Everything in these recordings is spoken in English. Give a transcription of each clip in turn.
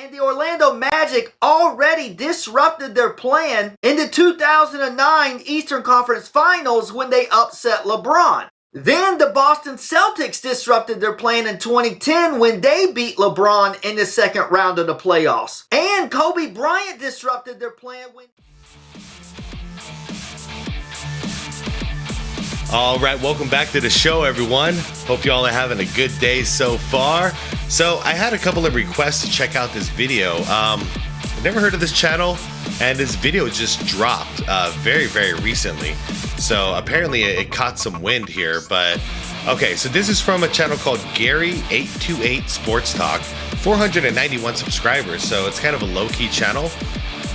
And the Orlando Magic already disrupted their plan in the 2009 Eastern Conference Finals when they upset LeBron. Then the Boston Celtics disrupted their plan in 2010 when they beat LeBron in the second round of the playoffs. And Kobe Bryant disrupted their plan when... All right, welcome back to the show, everyone. Hope y'all are having a good day so far. So I had a couple of requests to check out this video. I've never heard of this channel, and this video just dropped very, very recently. So apparently it caught some wind here, but okay. So this is from a channel called Gary828 Sports Talk, 491 subscribers. So it's kind of a low-key channel,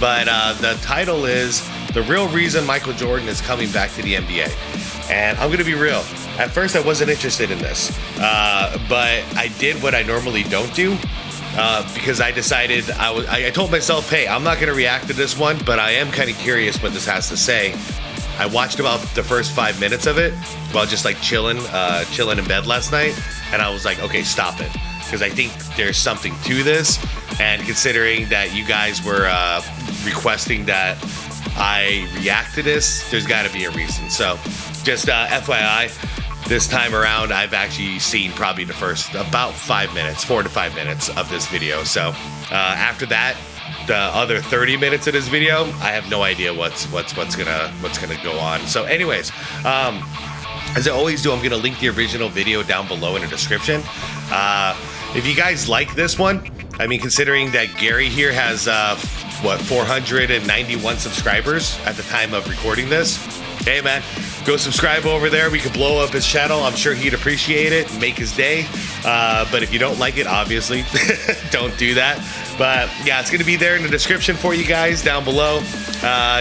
but the title is "The Real Reason Michael Jordan is Coming Back to the NBA." And I'm gonna be real. At first, I wasn't interested in this, but I did what I normally don't do because I decided I told myself, hey, I'm not gonna react to this one, but I am kind of curious what this has to say. I watched about the first 5 minutes of it while just like chilling in bed last night, and I was like, okay, stop it, because I think there's something to this. And considering that you guys were requesting that I react to this, there's got to be a reason. So just FYI, this time around, I've actually seen probably the first about 5 minutes, 4 to 5 minutes of this video. So after that, the other 30 minutes of this video, I have no idea what's gonna go on. So anyways, as I always do, I'm gonna link the original video down below in the description. If you guys like this one, I mean, considering that Gary here has 491 subscribers at the time of recording this, hey man, go subscribe over there. We could blow up his channel. I'm sure he'd appreciate it, make his day. But if you don't like it, obviously, don't do that. But yeah, it's gonna be there in the description for you guys down below.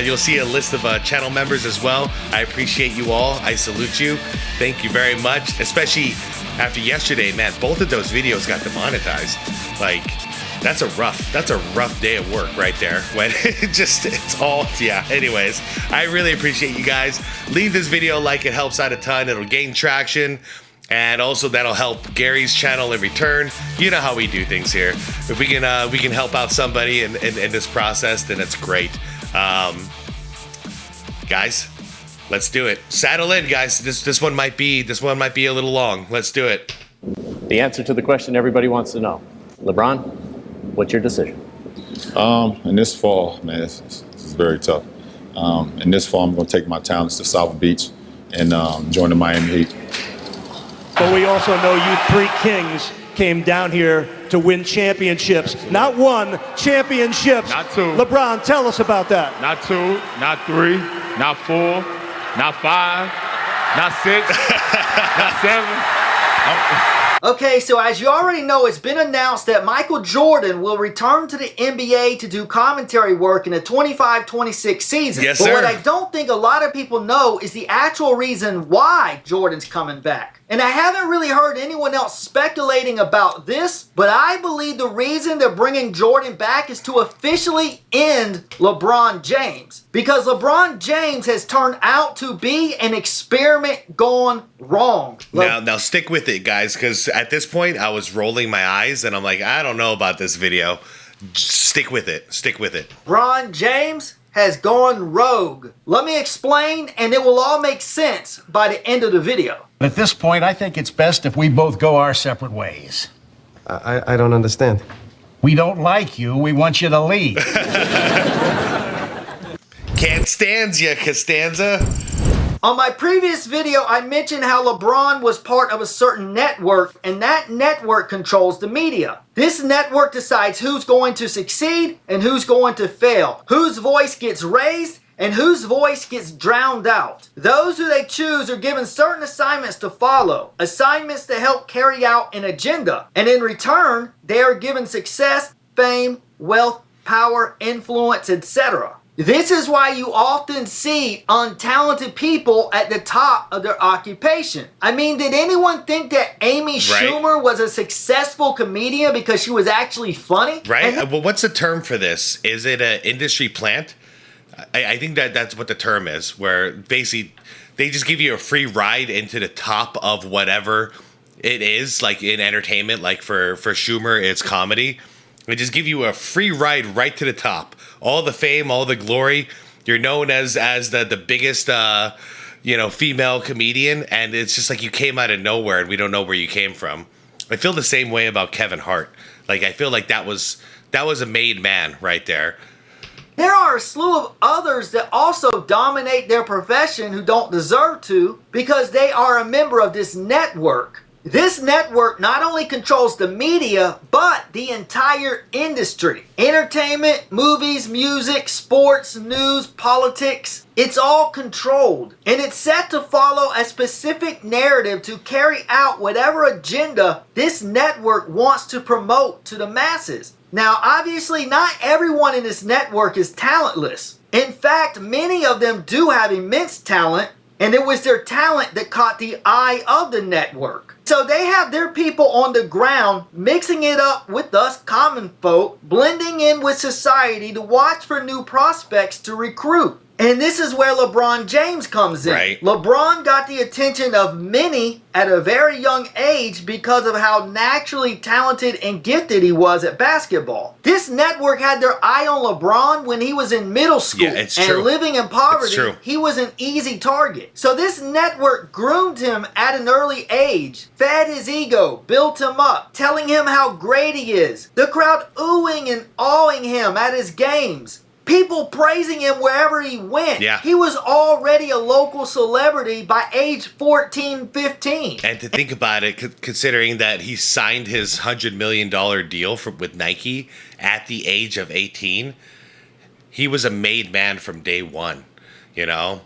You'll see a list of channel members as well. I appreciate you all. I salute you. Thank you very much, especially after yesterday, man. Both of those videos got demonetized. Like, that's a rough day at work right there, when it's all, yeah. Anyways, I really appreciate you guys. Leave this video a like, it helps out a ton. It'll gain traction, and also that'll help Gary's channel in return. You know how we do things here. If we can help out somebody in this process, then it's great. Guys, let's do it. Saddle in, guys. This one might be a little long. Let's do it. The answer to the question everybody wants to know. LeBron, what's your decision? In this fall, man, this is very tough. In this fall, I'm going to take my talents to South Beach and join the Miami Heat. But we also know you three kings came down here to win championships. Not one, championships. Not two. LeBron, tell us about that. Not 2, not 3, not 4, not 5, not 6, not 7. Okay, so as you already know, it's been announced that Michael Jordan will return to the NBA to do commentary work in the 25-26 season. Yes, but sir. what I don't think a lot of people know is the actual reason why Jordan's coming back. And I haven't really heard anyone else speculating about this, but I believe the reason they're bringing Jordan back is to officially end LeBron James. Because LeBron James has turned out to be an experiment gone wrong. Now stick with it, guys, because at this point I was rolling my eyes and I'm like, I don't know about this video. Stick with it. Stick with it. LeBron James has gone rogue. Let me explain, and it will all make sense by the end of the video. At this point, I think it's best if we both go our separate ways. I don't understand. We don't like you. We want you to leave. Can't stand ya, Costanza. On my previous video, I mentioned how LeBron was part of a certain network, and that network controls the media. This network decides who's going to succeed and who's going to fail, whose voice gets raised and whose voice gets drowned out. Those who they choose are given certain assignments to follow, assignments to help carry out an agenda, and in return, they are given success, fame, wealth, power, influence, etc. This is why you often see untalented people at the top of their occupation. I mean, did anyone think that Amy Schumer was a successful comedian because she was actually funny? Right? Well, what's the term for this? Is it an industry plant? I think that's what the term is, where basically they just give you a free ride into the top of whatever it is, like in entertainment. Like for Schumer, it's comedy. and just give you a free ride right to the top. All the fame, all the glory. You're known as the biggest female comedian, and it's just like you came out of nowhere and we don't know where you came from. I feel the same way about Kevin Hart. Like, I feel like that was a made man right there. There are a slew of others that also dominate their profession who don't deserve to because they are a member of this network. This network not only controls the media, but the entire industry. Entertainment, movies, music, sports, news, politics. It's all controlled. And it's set to follow a specific narrative to carry out whatever agenda this network wants to promote to the masses. Now, obviously, not everyone in this network is talentless. In fact, many of them do have immense talent, and it was their talent that caught the eye of the network. So they have their people on the ground mixing it up with us common folk, blending in with society to watch for new prospects to recruit. And this is where LeBron James comes in. Right. LeBron got the attention of many at a very young age because of how naturally talented and gifted he was at basketball. This network had their eye on LeBron when he was in middle school. Yeah, it's and true. living in poverty, It's true. he was an easy target. So this network groomed him at an early age, fed his ego, built him up, telling him how great he is. The crowd oohing and awing him at his games. People praising him wherever he went. Yeah. He was already a local celebrity by age 14, 15. And to think about it, considering that he signed his $100 million deal with Nike at the age of 18, he was a made man from day one, you know?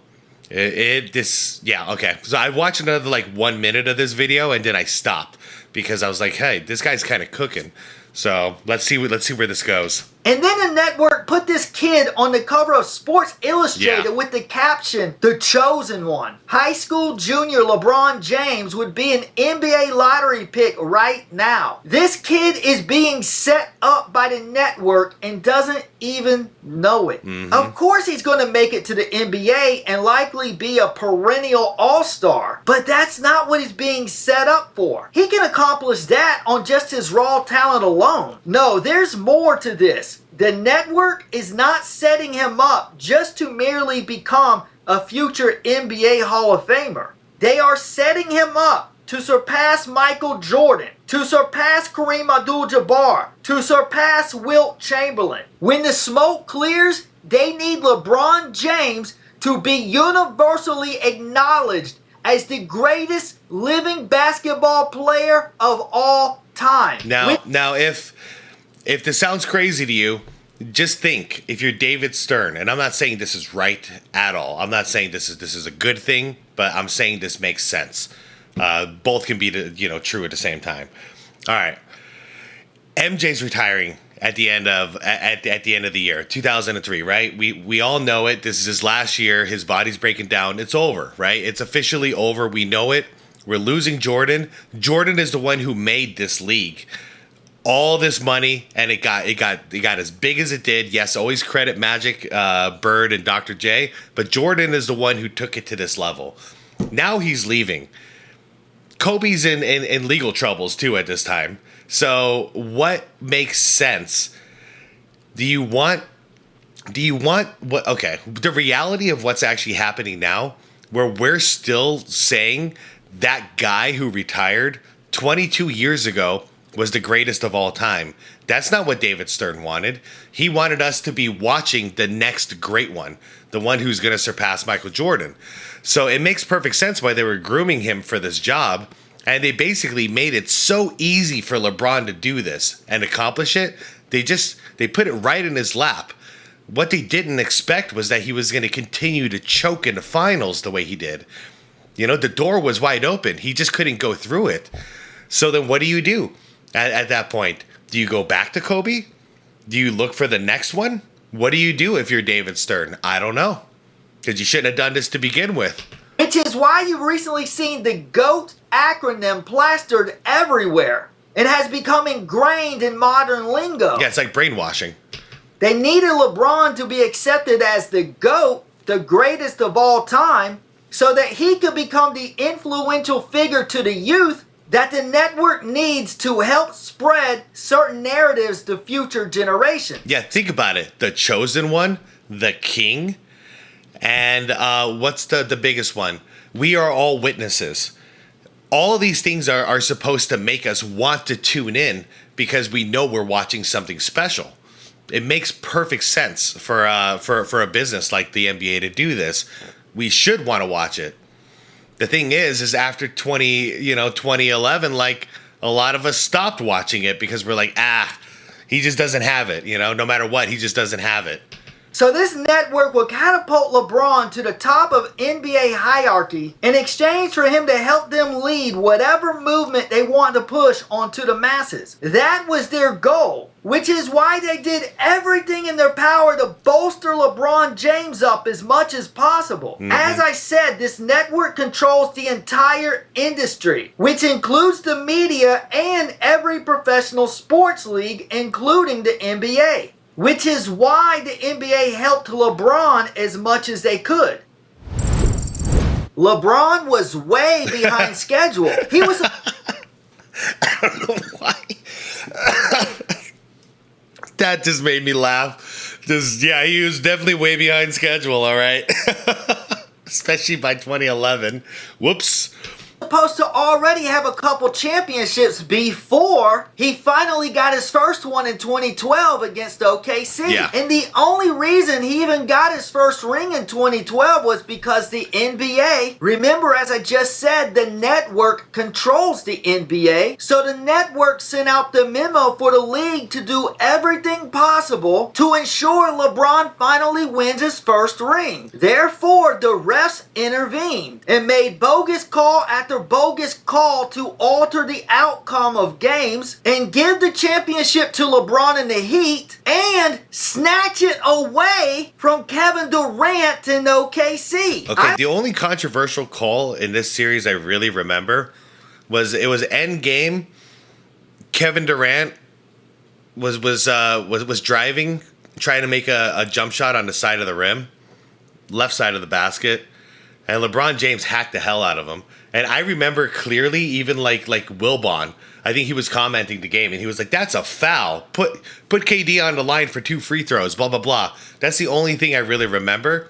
Okay. So I watched another 1 minute of this video and then I stopped because I was like, hey, this guy's kind of cooking. So let's see where this goes. And then the network put this kid on the cover of Sports Illustrated with the caption, "The Chosen One." High school junior LeBron James would be an NBA lottery pick right now. This kid is being set up by the network and doesn't even know it. Mm-hmm. Of course he's going to make it to the NBA and likely be a perennial all-star. But that's not what he's being set up for. He can accomplish that on just his raw talent alone. No, there's more to this. The network is not setting him up just to merely become a future NBA Hall of Famer. They are setting him up to surpass Michael Jordan, to surpass Kareem Abdul-Jabbar, to surpass Wilt Chamberlain. When the smoke clears, they need LeBron James to be universally acknowledged as the greatest living basketball player of all time. Now, if this sounds crazy to you, just think, if you're David Stern, and I'm not saying this is right at all. I'm not saying this is a good thing, but I'm saying this makes sense. Both can be true at the same time. All right. MJ's retiring at the end of the year, 2003, right? We all know it. This is his last year. His body's breaking down. It's over, right? It's officially over. We know it. We're losing Jordan. Jordan is the one who made this league. All this money, and it got as big as it did. Yes, always credit Magic, Bird, and Dr. J, but Jordan is the one who took it to this level. Now he's leaving. Kobe's in legal troubles too at this time. So what makes sense? Do you want what? Okay, the reality of what's actually happening now, where we're still saying that guy who retired 22 years ago was the greatest of all time. That's not what David Stern wanted. He wanted us to be watching the next great one, the one who's going to surpass Michael Jordan. So it makes perfect sense why they were grooming him for this job, and they basically made it so easy for LeBron to do this and accomplish it. They put it right in his lap. What they didn't expect was that he was going to continue to choke in the finals the way he did. You know, the door was wide open. He just couldn't go through it. So then what do you do? At that point, do you go back to Kobe? Do you look for the next one? What do you do if you're David Stern? I don't know. Because you shouldn't have done this to begin with. Which is why you've recently seen the GOAT acronym plastered everywhere. It has become ingrained in modern lingo. Yeah, it's like brainwashing. They needed LeBron to be accepted as the GOAT, the greatest of all time, so that he could become the influential figure to the youth that the network needs to help spread certain narratives to future generations. Yeah, think about it. The Chosen One, the King, and what's the biggest one? We Are All Witnesses. All of these things are supposed to make us want to tune in because we know we're watching something special. It makes perfect sense for a business like the NBA to do this. We should want to watch it. The thing is after 2011, like a lot of us stopped watching it because we're like, he just doesn't have it. No matter what, he just doesn't have it. So this network will catapult LeBron to the top of NBA hierarchy in exchange for him to help them lead whatever movement they want to push onto the masses. That was their goal, which is why they did everything in their power to bolster LeBron James up as much as possible. As I said, this network controls the entire industry, which includes the media and every professional sports league, including the NBA. Which is why the NBA helped LeBron as much as they could. LeBron was way behind schedule. He was... I don't know why. That just made me laugh. He was definitely way behind schedule, all right? Especially by 2011. Whoops. Supposed to already have a couple championships before he finally got his first one in 2012 against OKC. Yeah. And the only reason he even got his first ring in 2012 was because the NBA, remember as I just said, the network controls the NBA. So the network sent out the memo for the league to do everything possible to ensure LeBron finally wins his first ring. Therefore, the refs intervened and made bogus call after bogus call to alter the outcome of games and give the championship to LeBron and the Heat and snatch it away from Kevin Durant and OKC. Okay, the only controversial call in this series I really remember was end game. Kevin Durant was driving, trying to make a jump shot on the side of the rim, left side of the basket, and LeBron James hacked the hell out of him. And I remember clearly, even like Wilbon, I think he was commenting the game, and he was like, "That's a foul. Put KD on the line for 2 free throws." Blah blah blah. That's the only thing I really remember.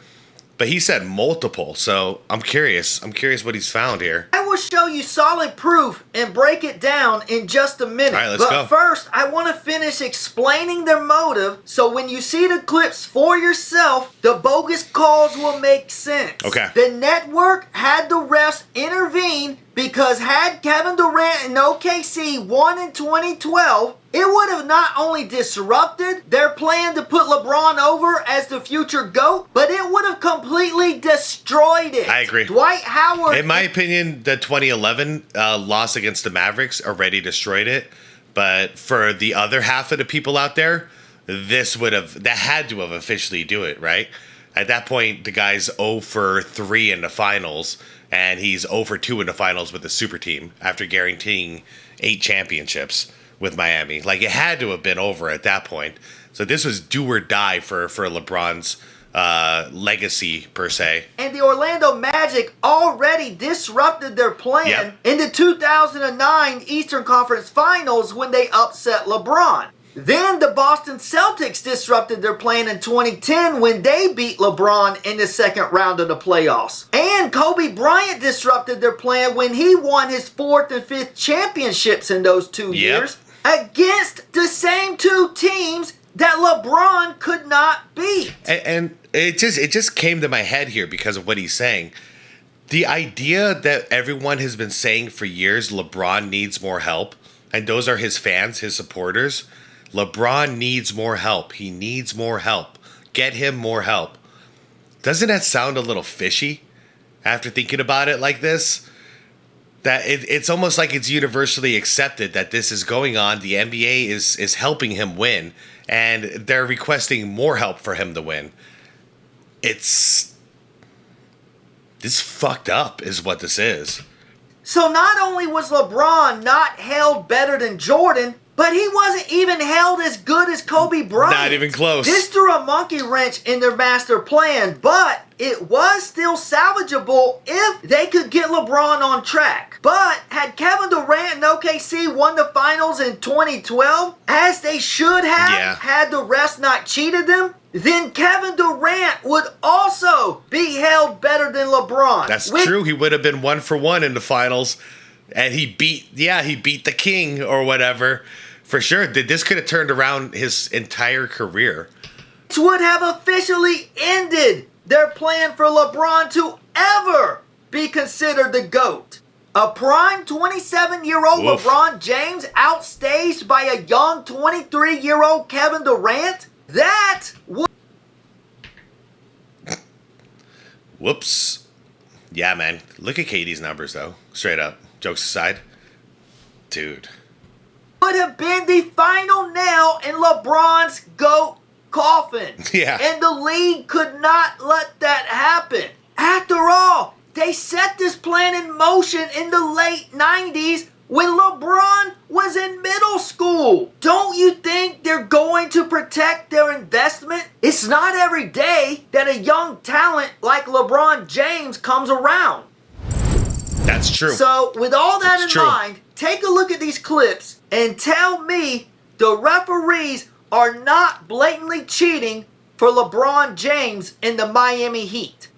But he said multiple, so I'm curious. I'm curious what he's found here. I will show you solid proof and break it down in just a minute. All right, let's go. But first, I want to finish explaining their motive, so when you see the clips for yourself, the bogus calls will make sense. Okay. The network had the refs intervene because had Kevin Durant and OKC won in 2012, it would have not only disrupted their plan to put LeBron over as the future GOAT, but it would have completely destroyed it. I agree. Dwight Howard... In my opinion, the 2011 loss against the Mavericks already destroyed it. But for the other half of the people out there, that had to have officially do it, right? At that point, the guy's 0 for 3 in the finals, and he's 0 for 2 in the finals with the super team after guaranteeing 8 championships with Miami. Like, it had to have been over at that point. So this was do or die for LeBron's legacy, per se. And the Orlando Magic already disrupted their plan in the 2009 Eastern Conference Finals when they upset LeBron. Then the Boston Celtics disrupted their plan in 2010 when they beat LeBron in the second round of the playoffs. And Kobe Bryant disrupted their plan when he won his 4th and 5th championships in those 2 years against the same 2 teams that LeBron could not beat. And it just came to my head here because of what he's saying. The idea that everyone has been saying for years, LeBron needs more help, and those are his fans, his supporters. LeBron needs more help. He needs more help. Get him more help. Doesn't that sound a little fishy after thinking about it like this? That it's almost like it's universally accepted that this is going on. The NBA is helping him win, and they're requesting more help for him to win. This fucked up is what this is. So not only was LeBron not held better than Jordan, But he wasn't even held as good as Kobe Bryant. Not even close. This threw a monkey wrench in their master plan, but it was still salvageable if they could get LeBron on track. But had Kevin Durant and OKC won the finals in 2012, as they should have, had the refs not cheated them, then Kevin Durant would also be held better than LeBron. That's true. He would have been 1-for-1 in the finals. And he beat the king or whatever. For sure. This could have turned around his entire career. Which would have officially ended their plan for LeBron to ever be considered the GOAT. A prime 27-year-old LeBron James outstaged by a young 23-year-old Kevin Durant? That would... Whoops. Yeah, man. Look at KD's numbers, though. Straight up. Jokes aside. Dude. Would have been the final nail in LeBron's GOAT coffin. Yeah. And the league could not let that happen. After all, they set this plan in motion in the late 90s when LeBron was in middle school. Don't you think they're going to protect their investment? It's not every day that a young talent like LeBron James comes around. That's true. So, with all that in mind, take a look at these clips and tell me the referees are not blatantly cheating for LeBron James in the Miami Heat.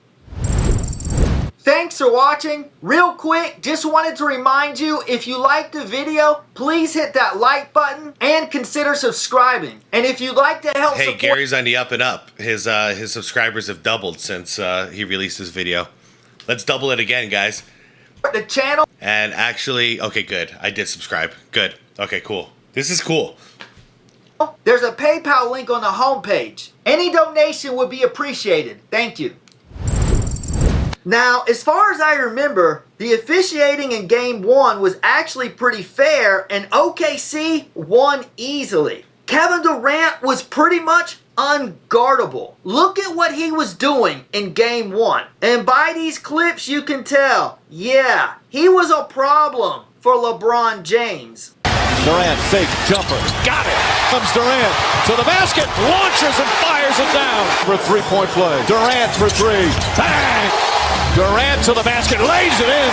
Thanks for watching. Real quick, just wanted to remind you, if you liked the video, please hit that like button and consider subscribing. And if you'd like to help support... Gary's on the up and up. His subscribers have doubled since he released this video. Let's double it again, guys. The channel. And actually, okay, good. I did subscribe. Good. Okay, cool. This is cool. There's a PayPal link on the homepage. Any donation would be appreciated. Thank you. Now, as far as I remember, the officiating in Game 1 was actually pretty fair, and OKC won easily. Kevin Durant was pretty much unguardable. Look at what he was doing in Game 1. And by these clips, you can tell, yeah, he was a problem for LeBron James. Durant, fake, jumper, got it! Comes Durant to the basket, launches and fires it down for a three-point play. Durant for three, bang! Durant to the basket, lays it in.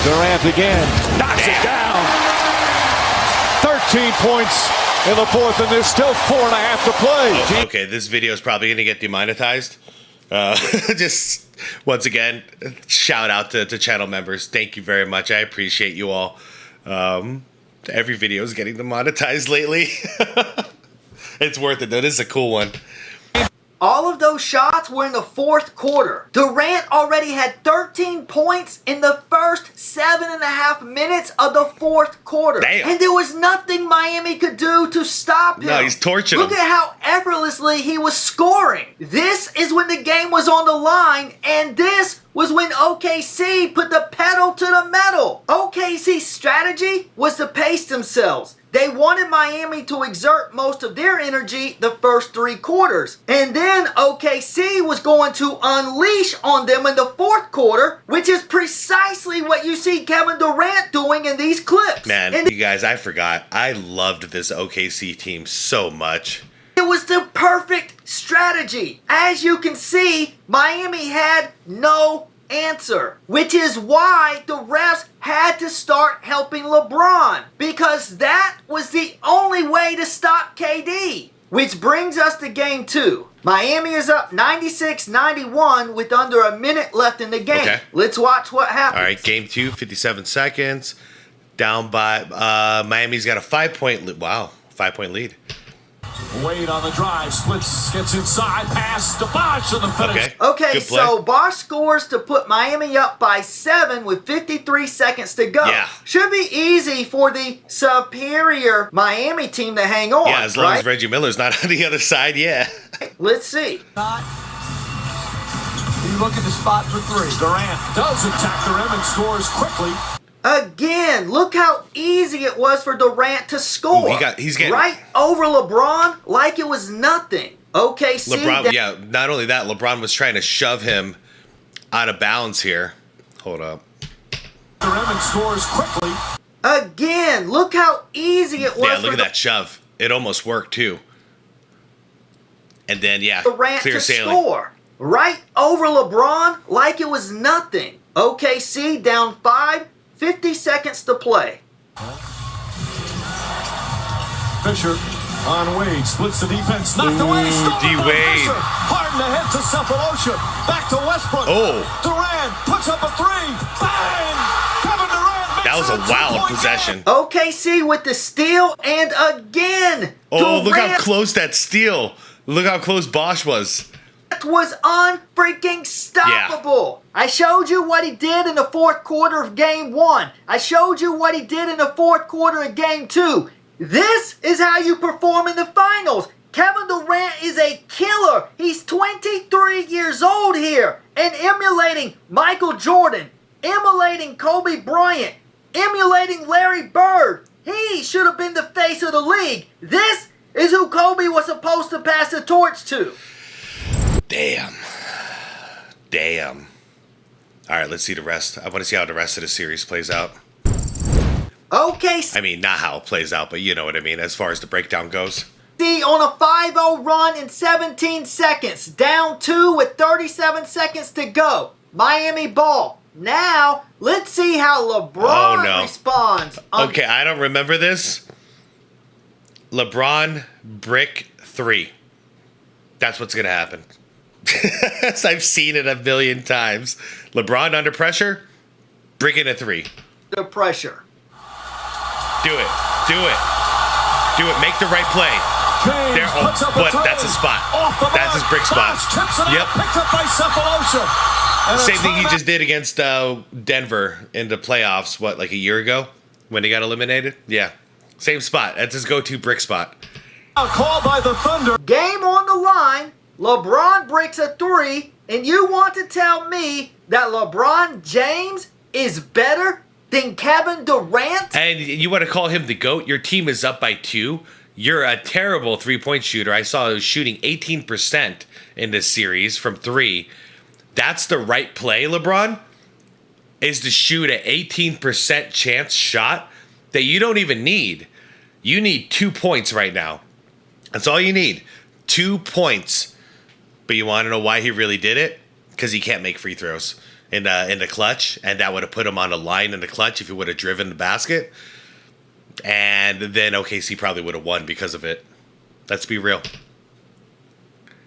Durant again, knocks it down. 13 points in the fourth, and there's still 4.5 to play. Okay, this video is probably going to get demonetized. Just, once again, shout out to channel members. Thank you very much. I appreciate you all. Every video is getting demonetized lately. It's worth it, though. This is a cool one. All of those shots were in the fourth quarter. Durant already had 13 points in the first 7.5 minutes of the fourth quarter. Damn. And there was nothing Miami could do to stop him. No, he's torching Look him. at how effortlessly he was scoring. This is when the game was on the line, and this was when OKC put the pedal to the metal. OKC's strategy was to pace themselves. They wanted Miami to exert most of their energy the first 3 quarters. And then OKC was going to unleash on them in the fourth quarter, which is precisely what you see Kevin Durant doing in these clips. Man, and you guys, I forgot. I loved this OKC team so much. it was the perfect strategy. As you can see, Miami had no answer, which is why the refs had to start helping LeBron, because that was the only way to stop KD. Which brings us to game 2. Miami is up 96-91 with under a minute left in the game. Okay. Let's watch what happens. All right, game 2, 57 seconds. Down by Miami's got a 5-point lead. Wow, 5-point lead. Wade on the drive, splits, gets inside, pass to Bosh to the finish. Okay, good play. so Bosh scores to put Miami up by 7 with 53 seconds to go. Yeah. Should be easy for the superior Miami team to hang on. Yeah, as long as Reggie Miller's not on the other side, yeah. Let's see. You look at the spot for 3. Durant does attack the rim and scores quickly. Again, look how easy it was for Durant to score. Ooh, he's getting right over LeBron like it was nothing. Okay, see LeBron, yeah, not only that, LeBron was trying to shove him out of bounds here. Hold up. The rim and scores quickly. Again, look how easy it was. Yeah, look at that shove. It almost worked too. And then, yeah, Durant clear to sailing. score right over LeBron like it was nothing. OKC down 5, 50 seconds to play. Fisher on Wade, splits the defense, knocked away, D-Wade. Harden ahead to Cephalosha, back to Westbrook. Oh. Durant puts up a three, bang! Kevin Durant makes That was a wild two-point possession. OKC with the steal, and again, Oh, look how Durant close that steal. Look how close Bosch was. was unfreaking stoppable. I showed you what he did in the fourth quarter of game 1. I showed you what he did in the fourth quarter of game 2. This is how you perform in the finals. Kevin Durant is a killer. He's 23 years old here and emulating Michael Jordan, emulating Kobe Bryant, emulating Larry Bird. He should have been the face of the league. This is who Kobe was supposed to pass the torch to. Damn. All right, let's see the rest. I want to see how the rest of the series plays out. Okay, I mean, not how it plays out, but you know what I mean, as far as the breakdown goes. see on a 5-0 run in 17 seconds. Down 2 with 37 seconds to go. Miami ball. Now, let's see how LeBron responds. Okay, I don't remember this. LeBron brick 3. That's what's going to happen. I've seen it a million times. LeBron under pressure, bricking a 3. The pressure. Do it. Make the right play. There, that's a spot. That's his brick spot. Yep. Picked up by Cephalosha. Same thing he just did against Denver in the playoffs, like a year ago when he got eliminated? Yeah. Same spot. That's his go-to brick spot. Called by the Thunder. Game on the line. LeBron breaks a 3, and you want to tell me that LeBron James is better than Kevin Durant? And you want to call him the GOAT? Your team is up by 2. You're a terrible three-point shooter. I saw he was shooting 18% in this series from 3. That's the right play, LeBron, is to shoot an 18% chance shot that you don't even need. You need 2 points right now. That's all you need. 2 points. But you want to know why he really did it? Because he can't make free throws in the clutch, and that would have put him on a line in the clutch if he would have driven the basket. And then OKC probably would have won because of it. Let's be real.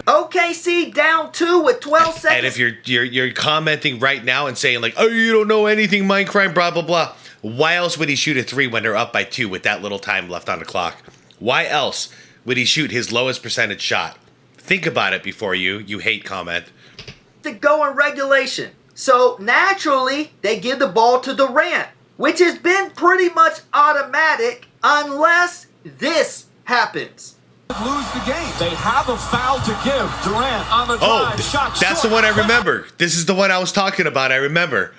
OKC down 2 with 12 seconds. And if you're commenting right now and saying like, oh, you don't know anything, Minecraft, blah, blah, blah. Why else would he shoot a 3 when they're up by 2 with that little time left on the clock? Why else would he shoot his lowest percentage shot? Think about it before you hate comment. To go in regulation. So naturally, they give the ball to Durant, which has been pretty much automatic unless this happens. Lose the game. They have a foul to give. Durant on the drive. Shot that's short. the one I remember. This is the one I was talking about. I remember.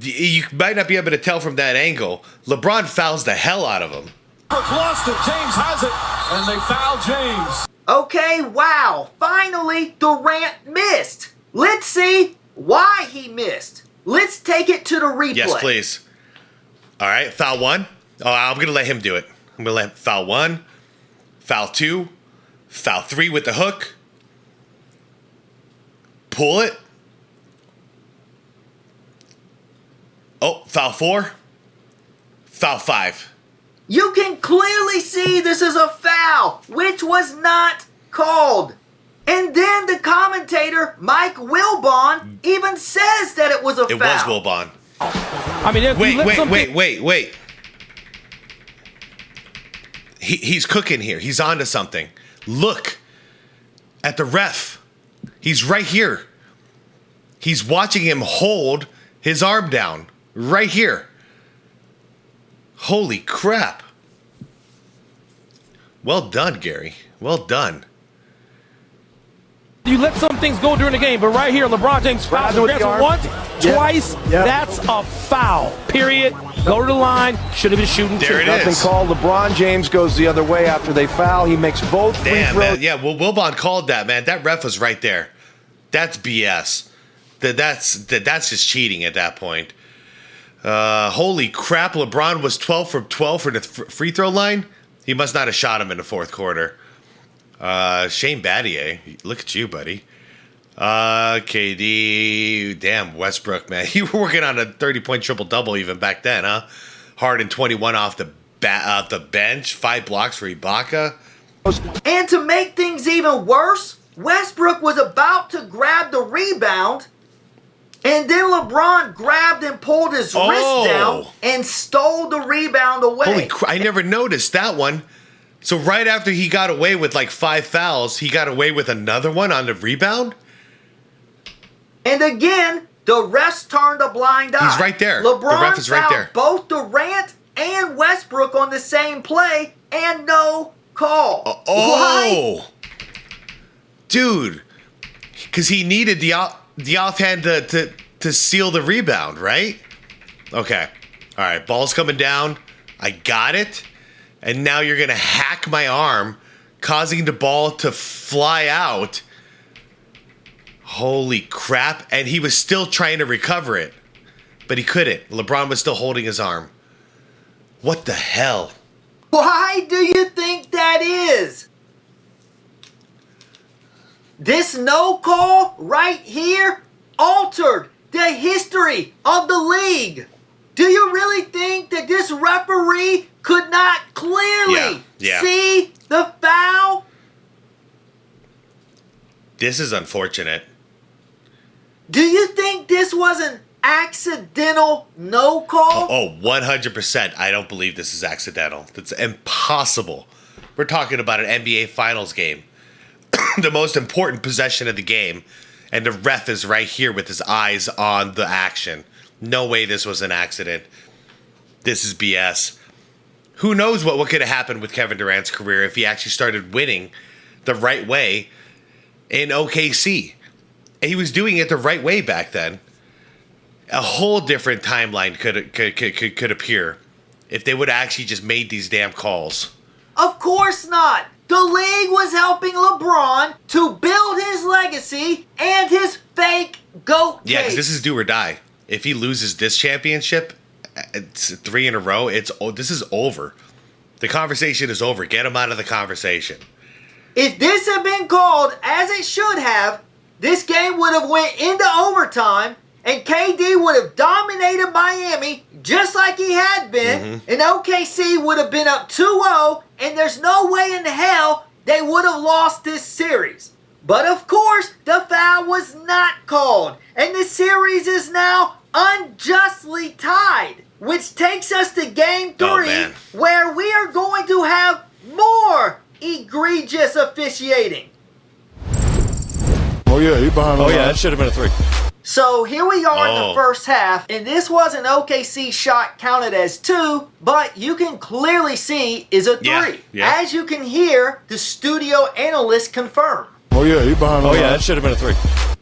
You might not be able to tell from that angle. LeBron fouls the hell out of him. Lost it. James has it. And they foul James. Okay, wow. Finally, Durant missed. Let's see why he missed. Let's take it to the replay. Yes, please. All right, foul 1. Oh, I'm going to let him do it. I'm going to let him foul 1, foul 2, foul 3 with the hook. Pull it. Oh, foul 4, foul 5. You can clearly see this is a foul, which was not called. And then the commentator, Mike Wilbon, even says that it was a foul. It was Wilbon. I mean, Wait. He's cooking here. He's onto something. Look at the ref. He's right here. He's watching him hold his arm down. Right here. Holy crap. Well done, Gary. Well done. You let some things go during the game, but right here, LeBron James fouls once, twice. That's a foul. Period. Go to the line. Should have been shooting. There it Nothing is. called. LeBron James goes the other way after they foul. He makes both free Damn, throws. man. Yeah, well, Wilbon called that, man. That ref was right there. That's BS. That's just cheating at that point. Holy crap, LeBron was 12 from 12 for the free throw line. He must not have shot him in the fourth quarter. Shane Battier, look at you, buddy. KD, damn, Westbrook, man. You were working on a 30-point triple-double even back then, huh? Harden 21 off the bench, 5 blocks for Ibaka. And to make things even worse, Westbrook was about to grab the rebound, and then LeBron grabbed and pulled his wrist down and stole the rebound away. Holy crap, I never noticed that one. So right after he got away with like 5 fouls, he got away with another one on the rebound? And again, the refs turned a blind eye. He's right there. LeBron The ref is right fouled there. both Durant and Westbrook on the same play, and no call. Why? Dude, because he needed the offhand to seal the rebound, right? Okay. All right, ball's coming down. I got it. And now you're going to hack my arm, causing the ball to fly out. Holy crap. And he was still trying to recover it, but he couldn't. LeBron was still holding his arm. What the hell? Why do you think that is? This no call right here altered the history of the league. Do you really think that this referee could not clearly see the foul? This is unfortunate. Do you think this was an accidental no call? Oh, 100%. I don't believe this is accidental. That's impossible. We're talking about an NBA Finals game. The most important possession of the game. And the ref is right here with his eyes on the action. No way this was an accident. This is BS. Who knows what could have happened with Kevin Durant's career if he actually started winning the right way in OKC. He was doing it the right way back then. A whole different timeline could appear if they would have actually just made these damn calls. Of course not. The league was helping LeBron to build his legacy and his fake GOAT Yeah, because case. this is do or die. If he loses this championship, it's 3 in a row. This is over. The conversation is over. Get him out of the conversation. If this had been called as it should have, this game would have went into overtime and KD would have dominated Miami just like he had been, and OKC would have been up 2-0, and there's no way in hell they would have lost this series. But of course, the foul was not called, and the series is now unjustly tied, which takes us to game 3, where we are going to have more egregious officiating. Oh, yeah, he behind. Oh, yeah, that should have been a 3. So here we are in the first half, and this was an OKC shot counted as 2, but you can clearly see is a 3. As you can hear, the studio analysts confirm. Oh, yeah, he behind. Oh, yeah, that should have been a 3.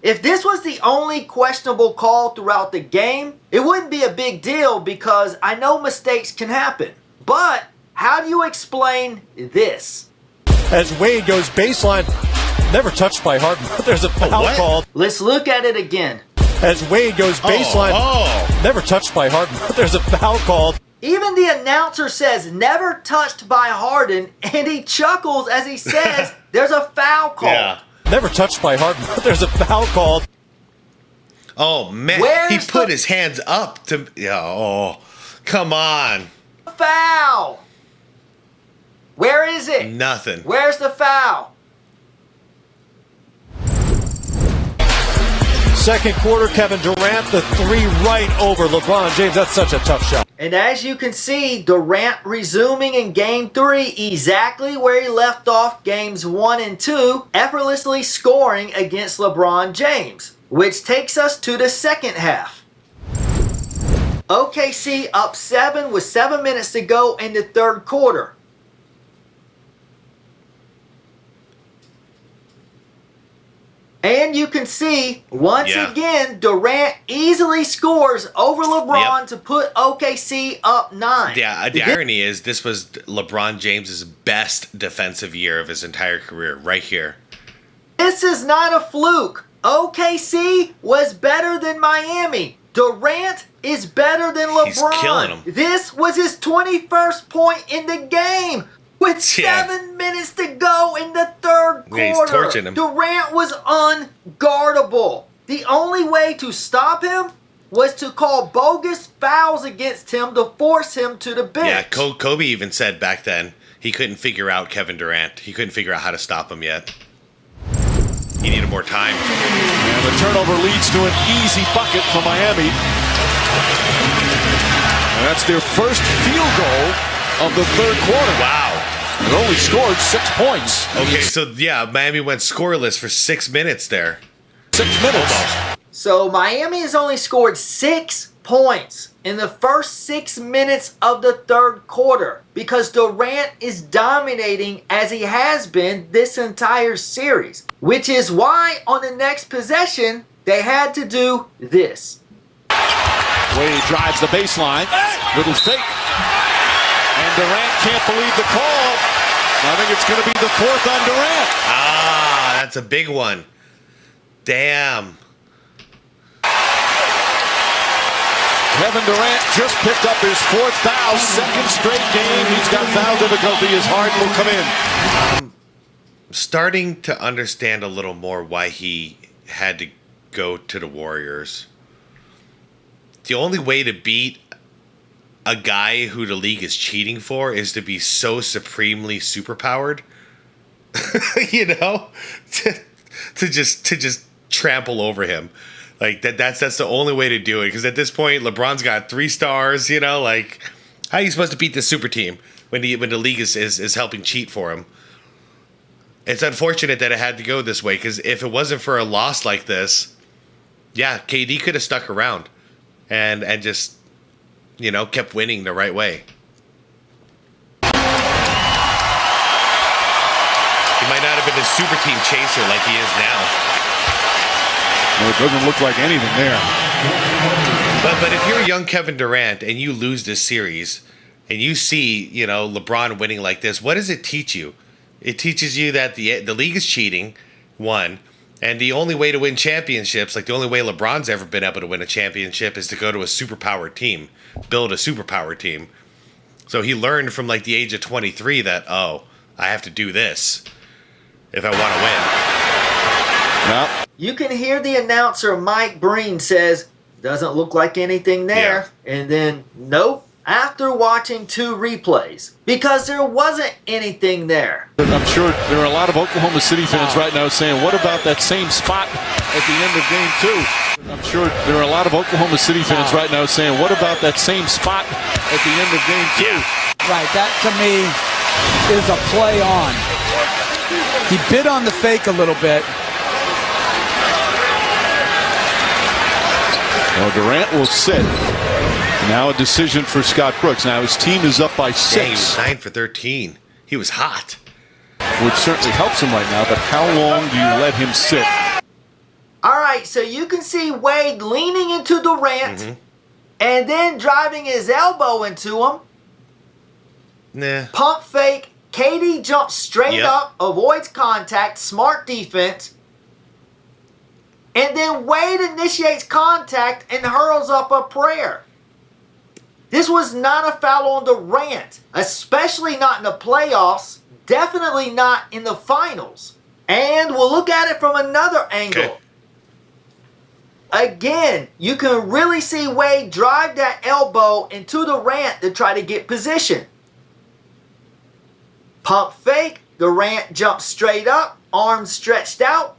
If this was the only questionable call throughout the game, it wouldn't be a big deal because I know mistakes can happen. But how do you explain this? As Wade goes baseline, never touched by Harden, but there's a foul called. Let's look at it again. As Wade goes baseline, never touched by Harden, but there's a foul called. Even the announcer says never touched by Harden, and he chuckles as he says there's a foul called. Yeah. Never touched by Harden, but there's a foul called. Oh, man. He put his hands up to... Oh, come on. Foul. Where is it? Nothing. Where's the foul? Second quarter, Kevin Durant, the 3 right over LeBron James. That's such a tough shot. And as you can see, Durant resuming in game 3 exactly where he left off games 1 and 2, effortlessly scoring against LeBron James, which takes us to the second half. OKC up 7 with 7 minutes to go in the third quarter. And you can see, once again, Durant easily scores over LeBron to put OKC up 9. Yeah, the irony is this was LeBron James's best defensive year of his entire career, right here. This is not a fluke. OKC was better than Miami. Durant is better than LeBron. He's killing him. This was his 21st point in the game with 7 minutes to go in the third quarter. Yeah, he's torching him. Durant was unguardable. The only way to stop him was to call bogus fouls against him to force him to the bench. Yeah, Kobe even said back then he couldn't figure out Kevin Durant. He couldn't figure out how to stop him yet. He needed more time. And the turnover leads to an easy bucket for Miami. And that's their first field goal of the third quarter. Wow. They only scored 6 points. Okay, so yeah, Miami went scoreless for 6 minutes there. 6 minutes. Almost. So Miami has only scored 6 points in the first 6 minutes of the third quarter because Durant is dominating as he has been this entire series, which is why on the next possession they had to do this. Wade drives the baseline, little fake, and Durant can't believe the call. I think it's going to be the fourth on Durant. Ah, that's a big one. Damn. Kevin Durant just picked up his fourth foul, second straight game. He's got foul difficulty. His Harden will come in. Starting to understand a little more why he had to go to the Warriors. The only way to beat a guy who the league is cheating for is to be so supremely superpowered. You know? to just trample over him. Like that's the only way to do it. Because at this point, LeBron's got 3 stars. You know, like how are you supposed to beat this super team when the league is helping cheat for him? It's unfortunate that it had to go this way. Because if it wasn't for a loss like this, yeah, KD could have stuck around and just kept winning the right way. He might not have been a super team chaser like he is now. No, it doesn't look like anything there. But if you're a young Kevin Durant and you lose this series and you see, LeBron winning like this, what does it teach you? It teaches you that the league is cheating, one, and the only way to win championships, like the only way LeBron's ever been able to win a championship is to go to a superpowered team, build a superpowered team. So he learned from like the age of 23 that, I have to do this if I want to win. Well, you can hear the announcer, Mike Breen, says, doesn't look like anything there. Yeah. And then, nope, after watching 2 replays. Because there wasn't anything there. I'm sure there are a lot of Oklahoma City fans right now saying, what about that same spot at the end of game 2? I'm sure there are a lot of Oklahoma City fans right now saying, what about that same spot at the end of game 2? Yeah. Right, that to me is a play on. He bit on the fake a little bit. Well, Durant will sit. Now a decision for Scott Brooks. Now his team is up by 6. Yeah, he was 9 for 13. He was hot. Which certainly helps him right now, but how long do you let him sit? All right, so you can see Wade leaning into Durant and then driving his elbow into him. Nah. Pump fake. KD jumps straight up, avoids contact, smart defense. And then Wade initiates contact and hurls up a prayer. This was not a foul on Durant, especially not in the playoffs, definitely not in the finals. And we'll look at it from another angle. Okay. Again, you can really see Wade drive that elbow into Durant to try to get position. Pump fake, Durant jumps straight up, arms stretched out.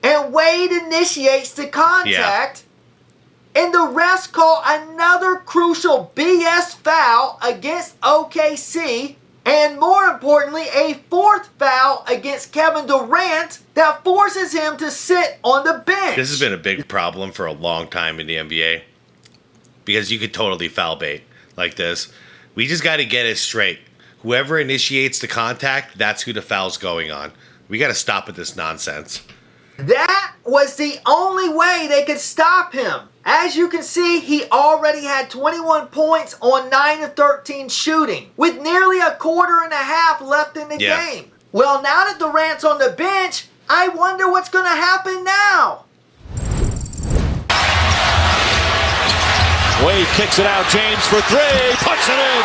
And Wade initiates the contact. Yeah. And the refs call another crucial BS foul against OKC. And more importantly, a 4th foul against Kevin Durant that forces him to sit on the bench. This has been a big problem for a long time in the NBA. Because you could totally foul bait like this. We just got to get it straight. Whoever initiates the contact, that's who the foul's going on. We got to stop with this nonsense. That was the only way they could stop him. As you can see, he already had 21 points on 9 of 13 shooting, with nearly a quarter and a half left in the game. Well, now that Durant's on the bench, I wonder what's going to happen now. Wade kicks it out. James for three. Puts it in.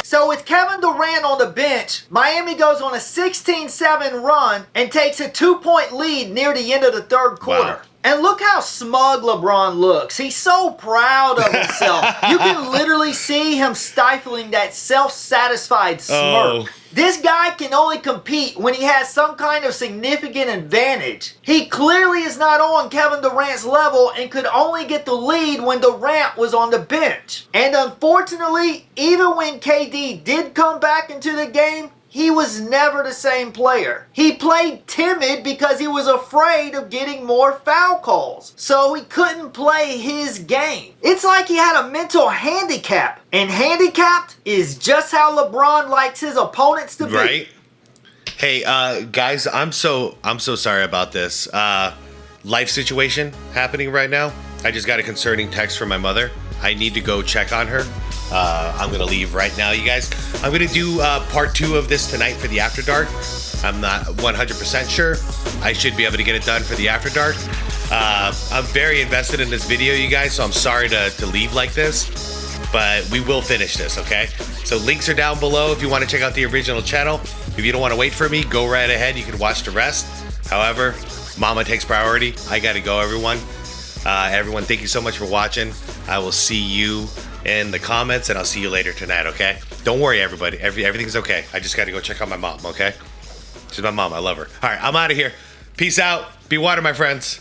So with Kevin Durant on the bench, Miami goes on a 16-7 run and takes a 2-point lead near the end of the third quarter. Wow. And look how smug LeBron looks. He's so proud of himself. You can literally see him stifling that self-satisfied smirk. Oh. This guy can only compete when he has some kind of significant advantage. He clearly is not on Kevin Durant's level and could only get the lead when Durant was on the bench. And unfortunately, even when KD did come back into the game, he was never the same player. He played timid because he was afraid of getting more foul calls. So he couldn't play his game. It's like he had a mental handicap. And handicapped is just how LeBron likes his opponents to be. Right? Hey, guys, I'm so sorry about this life situation happening right now. I just got a concerning text from my mother. I need to go check on her. I'm going to leave right now, you guys. I'm going to do part 2 of this tonight for the After Dark. I'm not 100% sure. I should be able to get it done for the After Dark. I'm very invested in this video, you guys, so I'm sorry to leave like this. But we will finish this, okay? So links are down below if you want to check out the original channel. If you don't want to wait for me, go right ahead. You can watch the rest. However, mama takes priority. I got to go, everyone. Everyone, thank you so much for watching. I will see you in the comments, and I'll see you later tonight, okay? Don't worry, everybody. Everything's okay. I just got to go check out my mom, okay? She's my mom. I love her. All right, I'm out of here. Peace out. Be water, my friends.